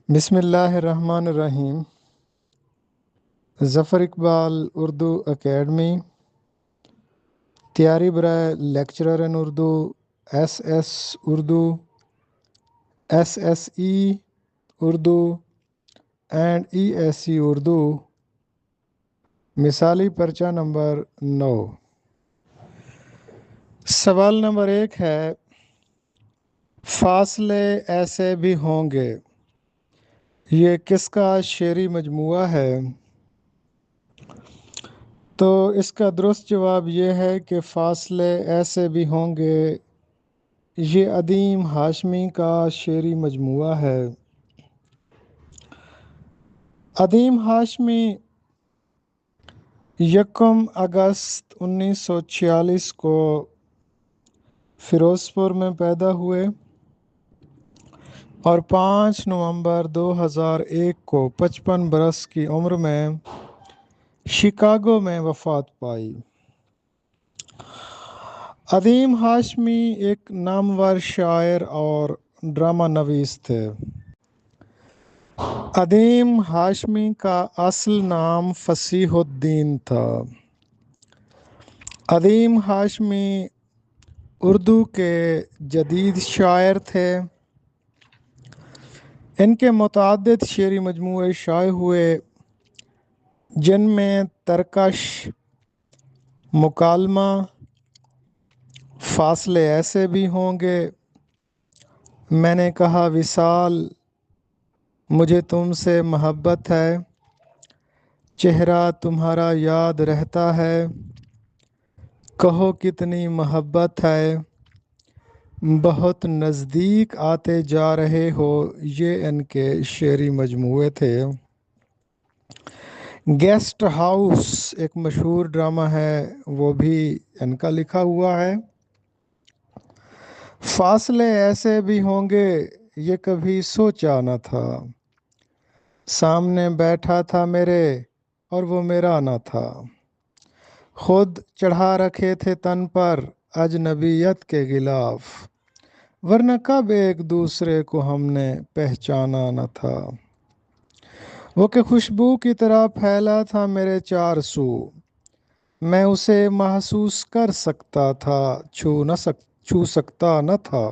بسم اللہ الرحمن الرحیم۔ ظفر اقبال اردو اکیڈمی تیاری برائے lecturer in Urdu Urdu SSE Urdu and ESE Urdu مثالی پرچہ نمبر 9۔ سوال نمبر 1 ہے، فاصلے ایسے بھی ہوں گے، یہ کس کا شعری مجموعہ ہے؟ تو اس کا درست جواب یہ ہے کہ فاصلے ایسے بھی ہوں گے یہ عدیم ہاشمی کا شعری مجموعہ ہے۔ عدیم ہاشمی 1 اگست 1946 کو فیروز پور میں پیدا ہوئے اور 5 نومبر 2001 کو 55 برس کی عمر میں شکاگو میں وفات پائی۔ عدیم ہاشمی ایک نامور شاعر اور ڈرامہ نویس تھے۔ عدیم ہاشمی کا اصل نام فصیح الدین تھا۔ عدیم ہاشمی اردو کے جدید شاعر تھے۔ ان کے متعدد شعری مجموعے شائع ہوئے جن میں ترکش، مکالمہ، فاصلے ایسے بھی ہوں گے، میں نے کہا وصال، مجھے تم سے محبت ہے، چہرہ تمہارا یاد رہتا ہے، کہو کتنی محبت ہے، بہت نزدیک آتے جا رہے ہو، یہ ان کے شعری مجموعے تھے۔ گیسٹ ہاؤس ایک مشہور ڈرامہ ہے، وہ بھی ان کا لکھا ہوا ہے۔ فاصلے ایسے بھی ہوں گے، یہ کبھی سوچا نہ تھا، سامنے بیٹھا تھا میرے اور وہ میرا نہ تھا، خود چڑھا رکھے تھے تن پر اجنبیت کے غلاف، ورنہ کب ایک دوسرے کو ہم نے پہچانا نہ تھا، وہ کہ خوشبو کی طرح پھیلا تھا میرے چار سو، میں اسے محسوس کر سکتا تھا، چھو سکتا نہ تھا۔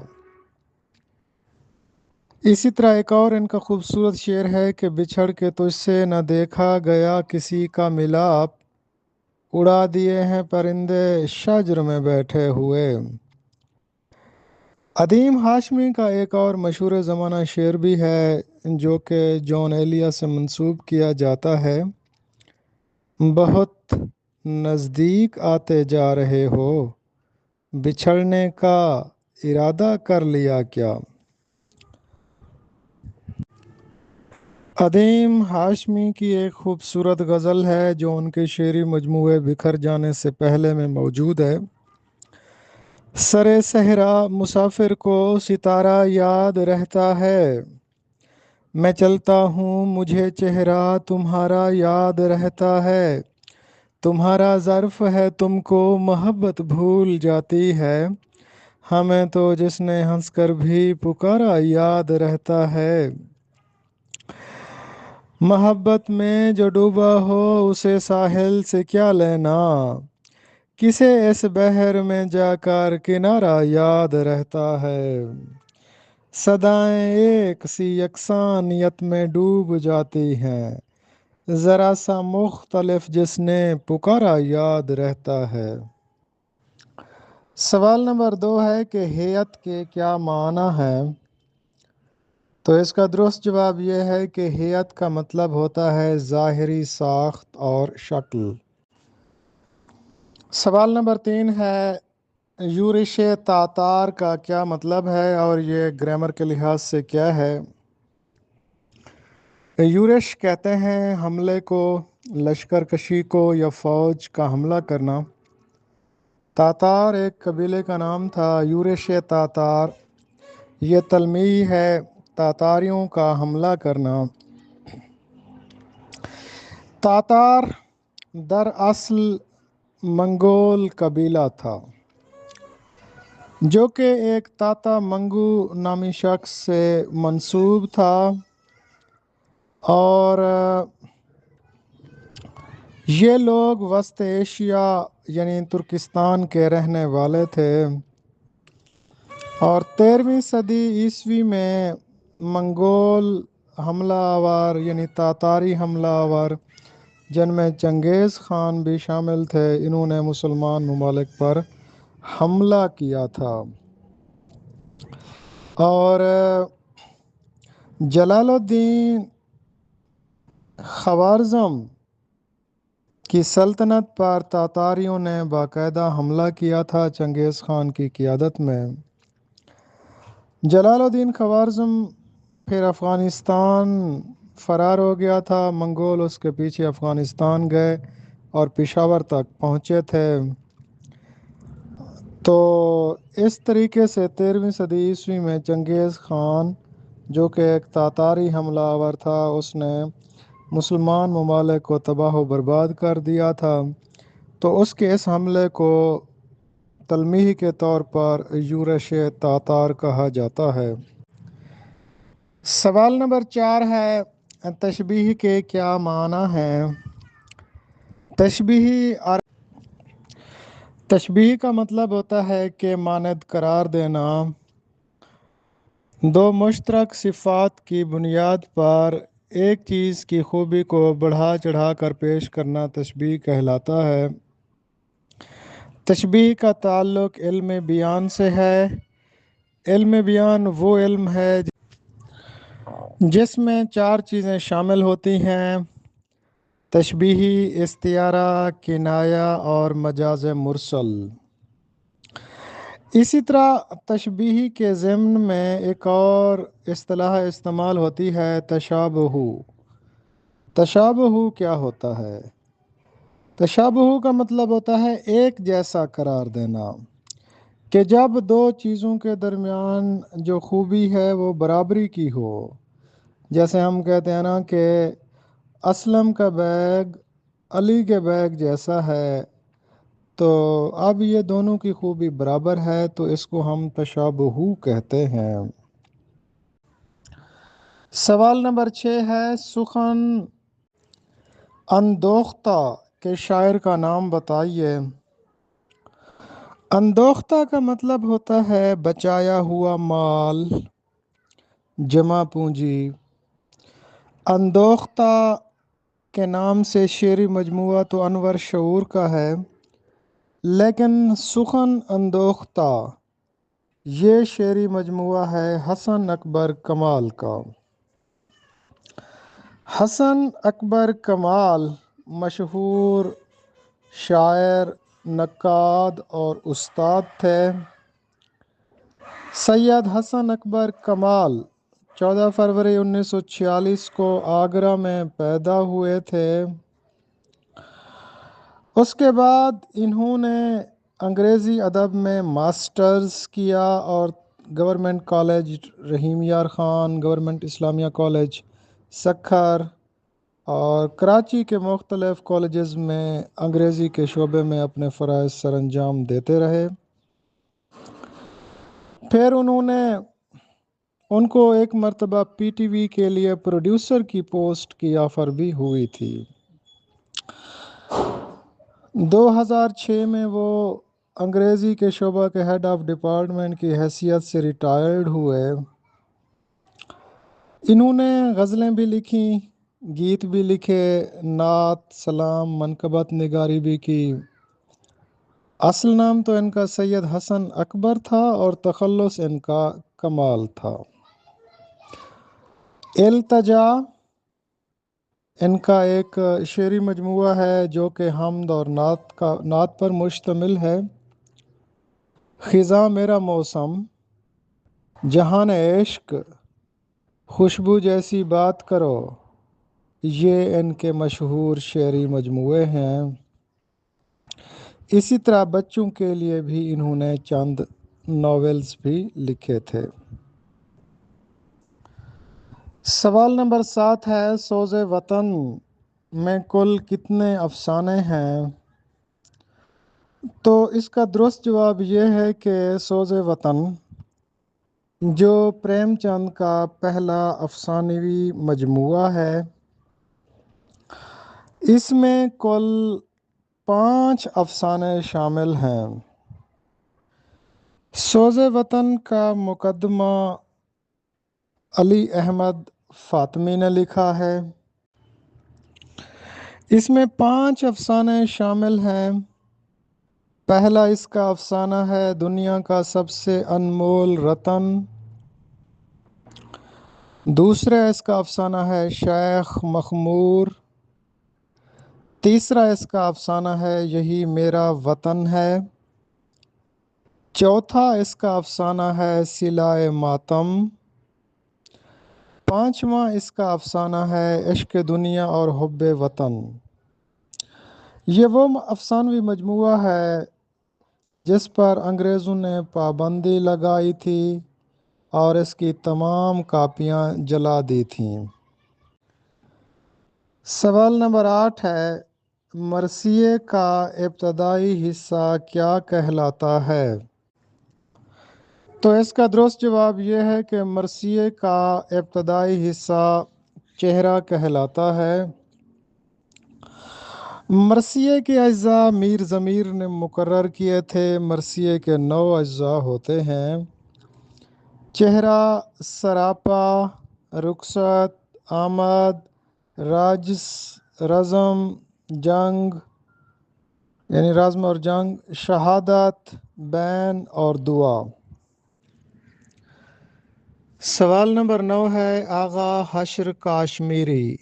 اسی طرح ایک اور ان کا خوبصورت شعر ہے کہ بچھڑ کے تجھ سے نہ دیکھا گیا کسی کا ملاپ، اڑا دیے ہیں پرندے شجر میں بیٹھے ہوئے۔ عدیم ہاشمی کا ایک اور مشہور زمانہ شعر بھی ہے جو کہ جان ایلیا سے منسوب کیا جاتا ہے، بہت نزدیک آتے جا رہے ہو، بچھڑنے کا ارادہ کر لیا کیا۔ عدیم ہاشمی کی ایک خوبصورت غزل ہے جو ان کے شعری مجموعے بکھر جانے سے پہلے میں موجود ہے۔ سرے صحرا مسافر کو ستارہ یاد رہتا ہے، میں چلتا ہوں مجھے چہرہ تمہارا یاد رہتا ہے، تمہارا ظرف ہے تم کو محبت بھول جاتی ہے، ہمیں تو جس نے ہنس کر بھی پکارا یاد رہتا ہے، محبت میں جو ڈوبا ہو اسے ساحل سے کیا لینا، کسے اس بحر میں جا کر کنارہ یاد رہتا ہے، صدائیں ایک سی یکسانیت میں ڈوب جاتی ہیں، ذرا سا مختلف جس نے پکارا یاد رہتا ہے۔ سوال نمبر 2 ہے کہ ہیئت کے کیا معنی ہے؟ تو اس کا درست جواب یہ ہے کہ ہیئت کا مطلب ہوتا ہے ظاہری ساخت اور شکل۔ سوال نمبر 3 ہے، یورش تاتار کا کیا مطلب ہے اور یہ گرامر کے لحاظ سے کیا ہے؟ یورش کہتے ہیں حملے کو، لشکر کشی کو یا فوج کا حملہ کرنا۔ تاتار ایک قبیلے کا نام تھا۔ یورش تاتار یہ تلمیح ہے تاتاریوں کا حملہ کرنا۔ تاتار دراصل منگول قبیلہ تھا جو کہ ایک تاتا منگو نامی شخص سے منسوب تھا۔ اور یہ لوگ وسط ایشیا یعنی ترکستان کے رہنے والے تھے، اور 13ویں صدی عیسوی میں منگول حملہ آور یعنی تاتاری حملہ آور، جن میں چنگیز خان بھی شامل تھے، انہوں نے مسلمان ممالک پر حملہ کیا تھا، اور جلال الدین خوارزم کی سلطنت پر تاتاریوں نے باقاعدہ حملہ کیا تھا چنگیز خان کی قیادت میں۔ جلال الدین خوارزم پھر افغانستان فرار ہو گیا تھا، منگول اس کے پیچھے افغانستان گئے اور پشاور تک پہنچے تھے۔ تو اس طریقے سے 13ویں صدی عیسوی میں چنگیز خان جو کہ ایک تاتاری حملہ آور تھا، اس نے مسلمان ممالک کو تباہ و برباد کر دیا تھا، تو اس کے اس حملے کو تلمیح کے طور پر یورش تاتار کہا جاتا ہے۔ سوال نمبر 4 ہے، تشبیہ کے کیا معنی ہیں؟ تشبیہ کا مطلب ہوتا ہے کہ مانند قرار دینا، دو مشترک صفات کی بنیاد پر ایک چیز کی خوبی کو بڑھا چڑھا کر پیش کرنا تشبیہ کہلاتا ہے۔ تشبیہ کا تعلق علم بیان سے ہے۔ علم بیان وہ علم ہے جس میں 4 چیزیں شامل ہوتی ہیں: تشبیہی، استعارہ، کنایہ اور مجاز مرسل۔ اسی طرح تشبیہ کے ضمن میں ایک اور اصطلاح استعمال ہوتی ہے، تشابہ۔ تشابہ کیا ہوتا ہے؟ تشابہ کا مطلب ہوتا ہے ایک جیسا قرار دینا، کہ جب دو چیزوں کے درمیان جو خوبی ہے وہ برابری کی ہو۔ جیسے ہم کہتے ہیں نا کہ اسلم کا بیگ علی کے بیگ جیسا ہے، تو اب یہ دونوں کی خوبی برابر ہے، تو اس کو ہم تشابہ کہتے ہیں۔ سوال نمبر 6 ہے، سخن اندوختہ کے شاعر کا نام بتائیے۔ اندوختہ کا مطلب ہوتا ہے بچایا ہوا مال، جمع پونجی۔ اندوختہ کے نام سے شعری مجموعہ تو انور شعور کا ہے، لیکن سخن اندوختہ یہ شعری مجموعہ ہے حسن اکبر کمال کا۔ حسن اکبر کمال مشہور شاعر، نقاد اور استاد تھے۔ سید حسن اکبر کمال 14 فروری 1946 کو آگرہ میں پیدا ہوئے تھے۔ اس کے بعد انہوں نے انگریزی ادب میں ماسٹرز کیا اور گورنمنٹ کالج رحیم یار خان، گورنمنٹ اسلامیہ کالج سکھر اور کراچی کے مختلف کالجز میں انگریزی کے شعبے میں اپنے فرائض سر انجام دیتے رہے۔ پھر ان کو ایک مرتبہ پی ٹی وی کے لیے پروڈیوسر کی پوسٹ کی آفر بھی ہوئی تھی۔ 2006 میں وہ انگریزی کے شعبہ کے ہیڈ آف ڈپارٹمنٹ کی حیثیت سے ریٹائرڈ ہوئے۔ انہوں نے غزلیں بھی لکھیں، گیت بھی لکھے، نعت، سلام، منقبت نگاری بھی کی۔ اصل نام تو ان کا سید حسن اکبر تھا اور تخلص ان کا کمال تھا۔ التجا ان کا ایک شعری مجموعہ ہے جو کہ حمد اور نعت پر مشتمل ہے۔ خزاں میرا موسم، جہان عشق، خوشبو جیسی بات کرو، یہ ان کے مشہور شعری مجموعے ہیں۔ اسی طرح بچوں کے لیے بھی انہوں نے چند ناولز بھی لکھے تھے۔ سوال نمبر 7 ہے، سوز وطن میں کل کتنے افسانے ہیں؟ تو اس کا درست جواب یہ ہے کہ سوز وطن جو پریم چند کا پہلا افسانوی مجموعہ ہے، اس میں کل 5 افسانے شامل ہیں۔ سوز وطن کا مقدمہ علی احمد فاطمی نے لکھا ہے۔ اس میں 5 افسانے شامل ہیں۔ پہلا اس کا افسانہ ہے دنیا کا سب سے انمول رتن۔ دوسرا اس کا افسانہ ہے شیخ مخمور۔ تیسرا اس کا افسانہ ہے یہی میرا وطن ہے۔ چوتھا اس کا افسانہ ہے صلہ ماتم۔ پانچواں اس کا افسانہ ہے عشق دنیا اور حب وطن۔ یہ وہ افسانوی مجموعہ ہے جس پر انگریزوں نے پابندی لگائی تھی اور اس کی تمام کاپیاں جلا دی تھیں۔ سوال نمبر 8 ہے، مرثیے کا ابتدائی حصہ کیا کہلاتا ہے؟ تو اس کا درست جواب یہ ہے کہ مرثیے کا ابتدائی حصہ چہرہ کہلاتا ہے۔ مرثیے کے اجزاء میر ضمیر نے مقرر کیے تھے۔ مرثیے کے 9 اجزاء ہوتے ہیں: چہرہ، سراپا، رخصت، آمد، راجس، رزم، جنگ یعنی رزم اور جنگ، شہادت، بین اور دعا۔ سوال نمبر 9 ہے، آغا حشر کاشمیری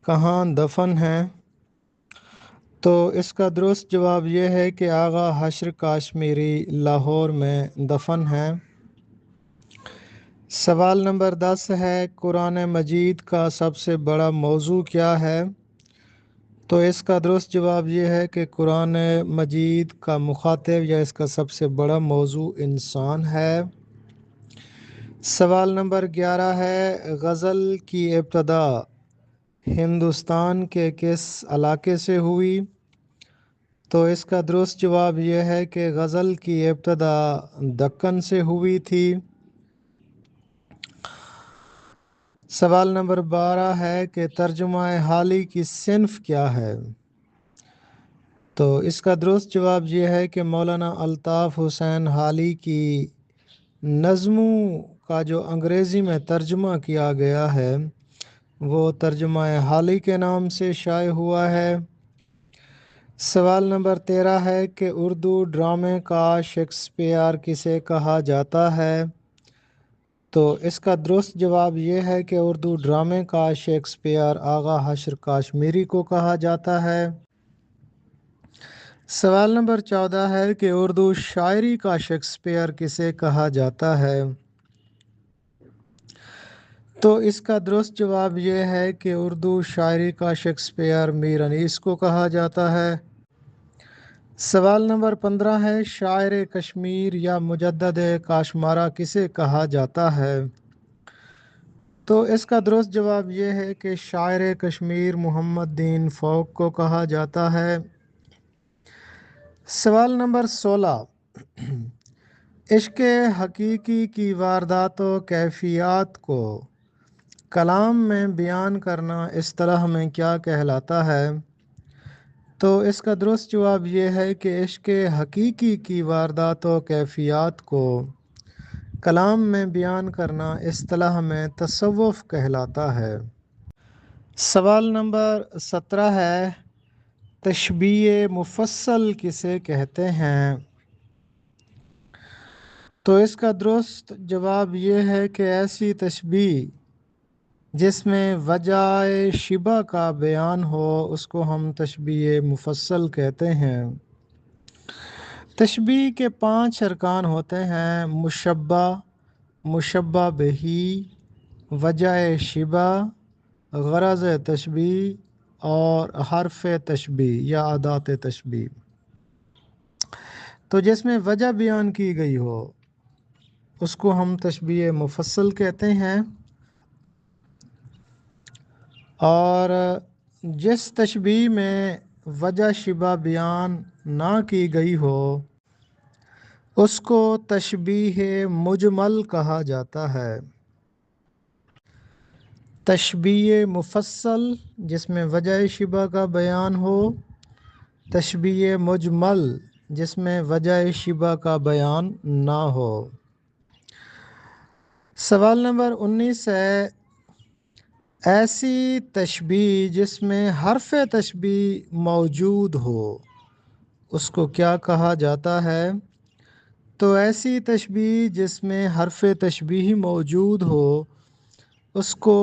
کہاں دفن ہیں؟ تو اس کا درست جواب یہ ہے کہ آغا حشر کاشمیری لاہور میں دفن ہیں۔ سوال نمبر 10 ہے، قرآن مجید کا سب سے بڑا موضوع کیا ہے؟ تو اس کا درست جواب یہ ہے کہ قرآن مجید کا مخاطب یا اس کا سب سے بڑا موضوع انسان ہے۔ سوال نمبر 11 ہے، غزل کی ابتدا ہندوستان کے کس علاقے سے ہوئی؟ تو اس کا درست جواب یہ ہے کہ غزل کی ابتدا دکن سے ہوئی تھی۔ سوال نمبر 12 ہے کہ ترجمہ حالی کی صنف کیا ہے؟ تو اس کا درست جواب یہ ہے کہ مولانا الطاف حسین حالی کی نظموں کا جو انگریزی میں ترجمہ کیا گیا ہے وہ ترجمہ حالی کے نام سے شائع ہوا ہے۔ سوال نمبر 13 ہے کہ اردو ڈرامے کا شیکسپیئر کسے کہا جاتا ہے؟ تو اس کا درست جواب یہ ہے کہ اردو ڈرامے کا شیکسپیئر آغا حشر کاشمیری کو کہا جاتا ہے۔ سوال نمبر 14 ہے کہ اردو شاعری کا شیکسپیئر کسے کہا جاتا ہے؟ تو اس کا درست جواب یہ ہے کہ اردو شاعری کا شیکسپیئر میر انیس کو کہا جاتا ہے۔ سوال نمبر 15 ہے، شاعر کشمیر یا مجدد کاشمارا کسے کہا جاتا ہے؟ تو اس کا درست جواب یہ ہے کہ شاعر کشمیر محمد دین فوق کو کہا جاتا ہے۔ سوال نمبر 16، عشق حقیقی کی واردات و کیفیات کو کلام میں بیان کرنا اصطلاح میں کیا کہلاتا ہے؟ تو اس کا درست جواب یہ ہے کہ عشق حقیقی کی واردات و کیفیات کو کلام میں بیان کرنا اصطلاح میں تصوف کہلاتا ہے۔ سوال نمبر 17 ہے، تشبیہ مفصل کسے کہتے ہیں؟ تو اس کا درست جواب یہ ہے کہ ایسی تشبیہ جس میں وجہ شبہ کا بیان ہو اس کو ہم تشبیہ مفصل کہتے ہیں۔ تشبیہ کے 5 ارکان ہوتے ہیں: مشبہ، مشبہ بہی، وجہ شبہ، غرض تشبیہ اور حرف تشبیہ یا ادات تشبیہ۔ تو جس میں وجہ بیان کی گئی ہو اس کو ہم تشبیہ مفصل کہتے ہیں، اور جس تشبیہ میں وجہ شبہ بیان نہ کی گئی ہو اس کو تشبیہ مجمل کہا جاتا ہے۔ تشبیہ مفصل جس میں وجہ شبہ کا بیان ہو، تشبیہ مجمل جس میں وجہ شبہ کا بیان نہ ہو۔ سوال نمبر 19 ہے، ایسی تشبیہ جس میں حرف تشبیہ موجود ہو اس کو کیا کہا جاتا ہے؟ تو ایسی تشبیہ جس میں حرف تشبیہ موجود ہو اس کو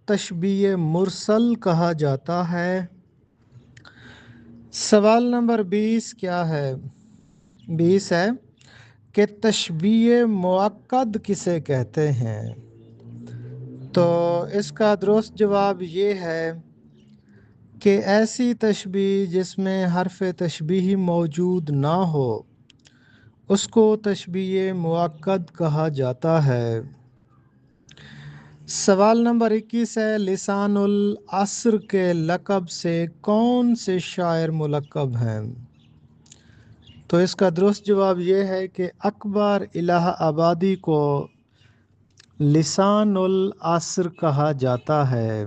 تشبیہ مرسل کہا جاتا ہے۔ سوال نمبر 20 کیا ہے؟ 20 ہے کہ تشبیہ مؤکد کسے کہتے ہیں؟ تو اس کا درست جواب یہ ہے کہ ایسی تشبیہ جس میں حرف تشبیہ موجود نہ ہو اس کو تشبیہ مؤکد کہا جاتا ہے۔ سوال نمبر 21 ہے، لسان العصر کے لقب سے کون سے شاعر ملقب ہیں؟ تو اس کا درست جواب یہ ہے کہ اکبر الہ آبادی کو لسان العصر کہا جاتا ہے۔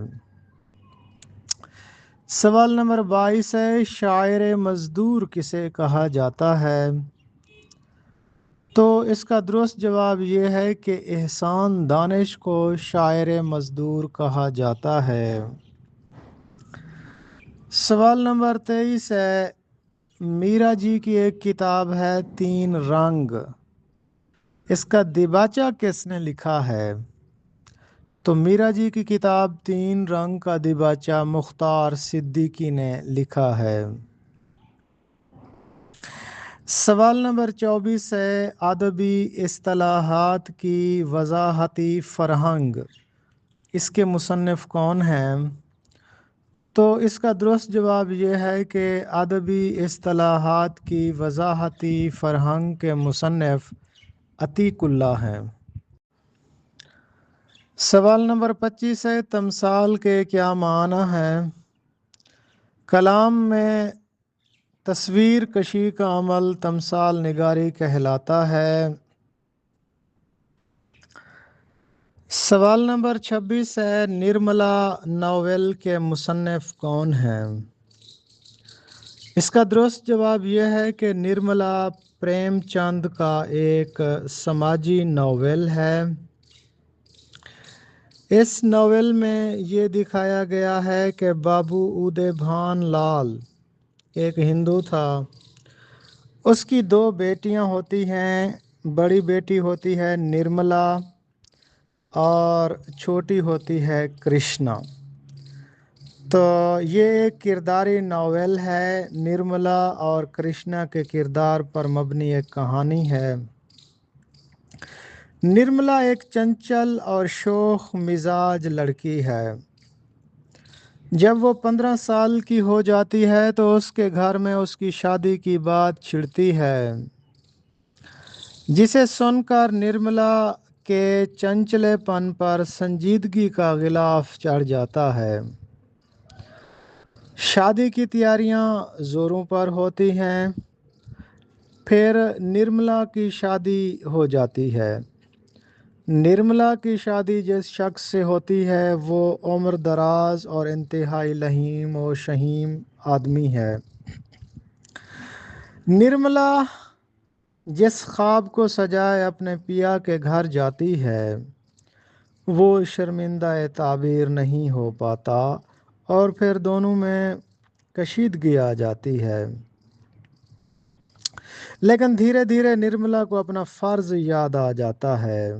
سوال نمبر 22 ہے، شاعر مزدور کسے کہا جاتا ہے؟ تو اس کا درست جواب یہ ہے کہ احسان دانش کو شاعر مزدور کہا جاتا ہے۔ سوال نمبر 23 ہے، میرا جی کی ایک کتاب ہے تین رنگ، اس کا دیباچہ کس نے لکھا ہے؟ تو میرا جی کی کتاب تین رنگ کا دیباچہ مختار صدیقی نے لکھا ہے۔ سوال نمبر 24 ہے، ادبی اصطلاحات کی وضاحتی فرہنگ اس کے مصنف کون ہیں؟ تو اس کا درست جواب یہ ہے کہ ادبی اصطلاحات کی وضاحتی فرہنگ کے مصنف عتیق اللہ ہیں۔ سوال نمبر 25 ہے، تمثال کے کیا معنی ہیں؟ کلام میں تصویر کشی کا عمل تمثال نگاری کہلاتا ہے۔ سوال نمبر 26 ہے، نرملا ناول کے مصنف کون ہیں؟ اس کا درست جواب یہ ہے کہ نرملا پریم چند کا ایک سماجی ناول ہے۔ اس ناول میں یہ دکھایا گیا ہے کہ بابو اودے بھان لال ایک ہندو تھا، اس کی دو بیٹیاں ہوتی ہیں، بڑی بیٹی ہوتی ہے نرملا اور چھوٹی ہوتی ہے کرشنا۔ تو یہ ایک کرداری ناول ہے، نرملا اور کرشنا کے کردار پر مبنی ایک کہانی ہے۔ نرملا ایک چنچل اور شوخ مزاج لڑکی ہے۔ جب وہ 15 سال کی ہو جاتی ہے تو اس کے گھر میں اس کی شادی کی بات چھڑتی ہے، جسے سن کر نرملا کے چنچلے پن پر سنجیدگی کا غلاف چڑھ جاتا ہے۔ شادی کی تیاریاں زوروں پر ہوتی ہیں، پھر نرملا کی شادی ہو جاتی ہے۔ نرملا کی شادی جس شخص سے ہوتی ہے وہ عمر دراز اور انتہائی لئیم و شہیم آدمی ہے۔ نرملا جس خواب کو سجائے اپنے پیا کے گھر جاتی ہے وہ شرمندہ تعبیر نہیں ہو پاتا اور پھر دونوں میں کشیدگی آ جاتی ہے، لیکن دھیرے دھیرے نرملا کو اپنا فرض یاد آ جاتا ہے۔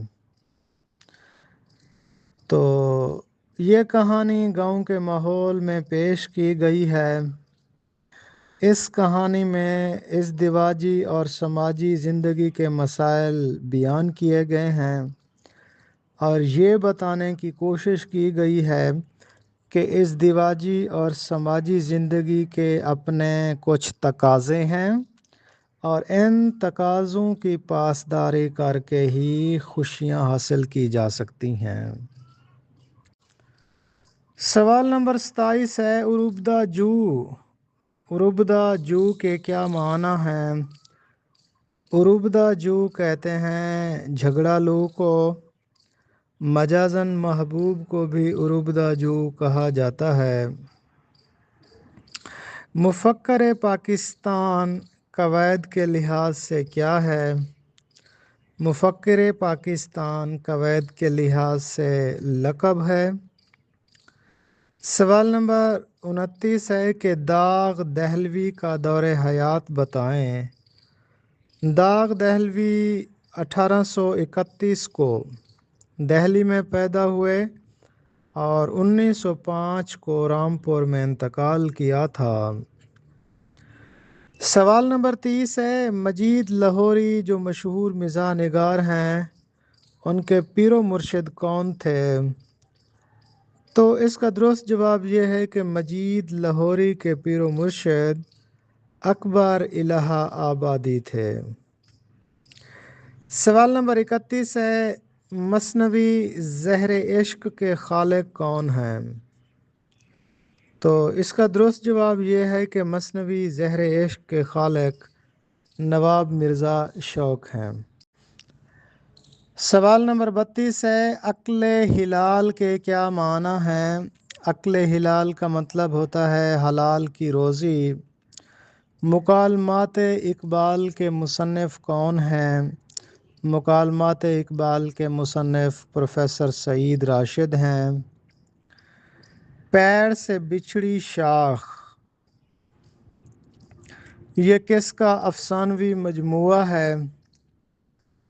تو یہ کہانی گاؤں کے ماحول میں پیش کی گئی ہے۔ اس کہانی میں ازدواجی اور سماجی زندگی کے مسائل بیان کیے گئے ہیں اور یہ بتانے کی کوشش کی گئی ہے کہ ازدواجی اور سماجی زندگی کے اپنے کچھ تقاضے ہیں اور ان تقاضوں کی پاسداری کر کے ہی خوشیاں حاصل کی جا سکتی ہیں۔ سوال نمبر 27 ہے، عروبدہ جو۔ عروبدہ جو کے کیا معنی ہیں؟ عروبدہ جو کہتے ہیں جھگڑالو کو، مجازن محبوب کو بھی عروبدہ جو کہا جاتا ہے۔ مفکر پاکستان قواعد کے لحاظ سے کیا ہے؟ مفکر پاکستان قواعد کے لحاظ سے لقب ہے۔ سوال نمبر 29 ہے کہ داغ دہلوی کا دور حیات بتائیں۔ داغ دہلوی 1831 کو دہلی میں پیدا ہوئے اور 1905 کو رامپور میں انتقال کیا تھا۔ سوال نمبر 30 ہے مجید لاہوری جو مشہور مزاح نگار ہیں ان کے پیر و مرشد کون تھے؟ تو اس کا درست جواب یہ ہے کہ مجید لاہوری کے پیر و مرشد اکبر الہ آبادی تھے۔ سوال نمبر 31 ہے مثنوی زہر عشق کے خالق کون ہیں؟ تو اس کا درست جواب یہ ہے کہ مثنوی زہر عشق کے خالق نواب مرزا شوق ہیں۔ سوال نمبر 32 ہے عقل ہلال کے کیا معنی ہیں؟ عقل ہلال کا مطلب ہوتا ہے حلال کی روزی۔ مکالمات اقبال کے مصنف کون ہیں؟ مکالمات اقبال کے مصنف پروفیسر سعید راشد ہیں۔ پیڑ سے بچھڑی شاخ یہ کس کا افسانوی مجموعہ ہے؟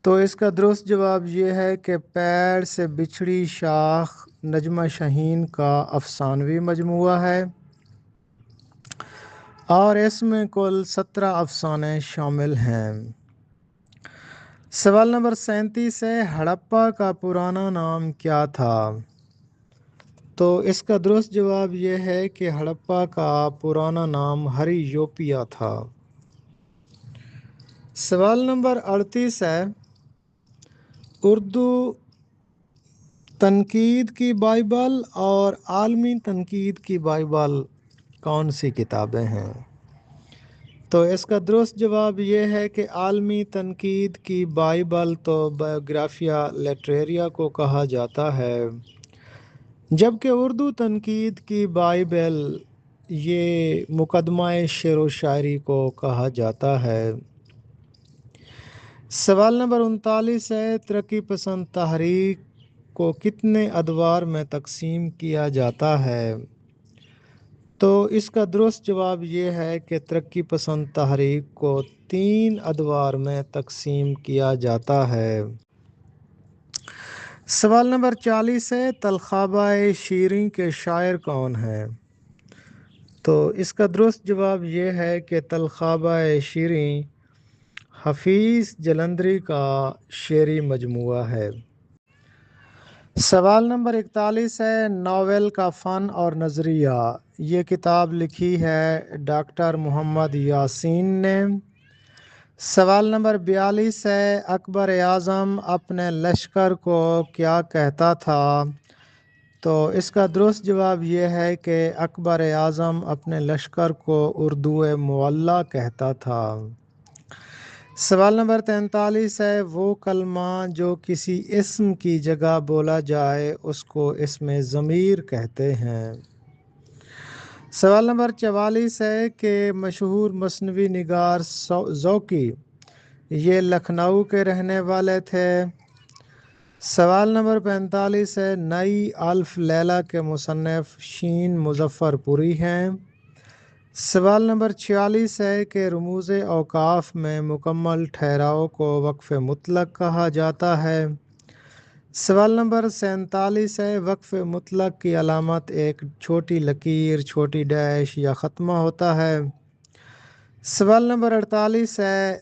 تو اس کا درست جواب یہ ہے کہ پیڑ سے بچھڑی شاخ نجمہ شاہین کا افسانوی مجموعہ ہے اور اس میں کل 17 افسانے شامل ہیں۔ سوال نمبر 37 ہے ہڑپا کا پرانا نام کیا تھا؟ تو اس کا درست جواب یہ ہے کہ ہڑپا کا پرانا نام ہری یوپیا تھا۔ سوال نمبر 38 ہے اردو تنقید کی بائبل اور عالمی تنقید کی بائبل کون سی کتابیں ہیں؟ تو اس کا درست جواب یہ ہے کہ عالمی تنقید کی بائبل تو بایوگرافیا لٹریریا کو کہا جاتا ہے، جبکہ اردو تنقید کی بائبل یہ مقدمہ شعر و شاعری کو کہا جاتا ہے۔ سوال نمبر 39 ہے ترقی پسند تحریک کو کتنے ادوار میں تقسیم کیا جاتا ہے؟ تو اس کا درست جواب یہ ہے کہ ترقی پسند تحریک کو 3 ادوار میں تقسیم کیا جاتا ہے۔ سوال نمبر 40 ہے طلخابہ شیریں کے شاعر کون ہیں؟ تو اس کا درست جواب یہ ہے کہ طلخابہ شیریں حفیظ جلندری کا شعری مجموعہ ہے۔ سوال نمبر 41 ہے ناول کا فن اور نظریہ یہ کتاب لکھی ہے ڈاکٹر محمد یاسین نے۔ سوال نمبر 42 ہے اکبر اعظم اپنے لشکر کو کیا کہتا تھا؟ تو اس کا درست جواب یہ ہے کہ اکبر اعظم اپنے لشکر کو اردو معلیٰ کہتا تھا۔ سوال نمبر 43 ہے وہ کلمہ جو کسی اسم کی جگہ بولا جائے اس کو اسم ضمیر کہتے ہیں۔ سوال نمبر 44 ہے کہ مشہور مثنوی نگار ذوقی یہ لکھنؤ کے رہنے والے تھے۔ سوال نمبر 45 ہے نئی الف لیلہ کے مصنف شین مظفر پوری ہیں۔ سوال نمبر 46 ہے کہ رموز اوقاف میں مکمل ٹھہراؤ کو وقف مطلق کہا جاتا ہے۔ سوال نمبر 47 ہے وقف مطلق کی علامت ایک چھوٹی لکیر، چھوٹی ڈیش یا ختمہ ہوتا ہے۔ سوال نمبر 48 ہے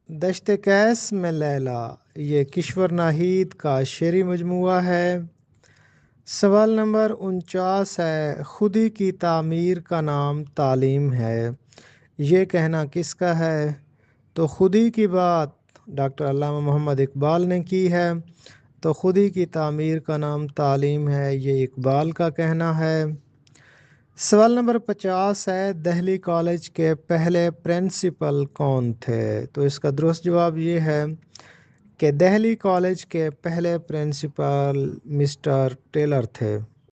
دشت کیس میں لیلا یہ کشور ناہید کا شعری مجموعہ ہے۔ سوال نمبر 49 ہے خودی کی تعمیر کا نام تعلیم ہے یہ کہنا کس کا ہے؟ تو خودی کی بات ڈاکٹر علامہ محمد اقبال نے کی ہے، تو خودی کی تعمیر کا نام تعلیم ہے یہ اقبال کا کہنا ہے۔ سوال نمبر 50 ہے دہلی کالج کے پہلے پرنسپل کون تھے؟ تو اس کا درست جواب یہ ہے کہ دہلی کالج کے پہلے پرنسپل مسٹر ٹیلر تھے۔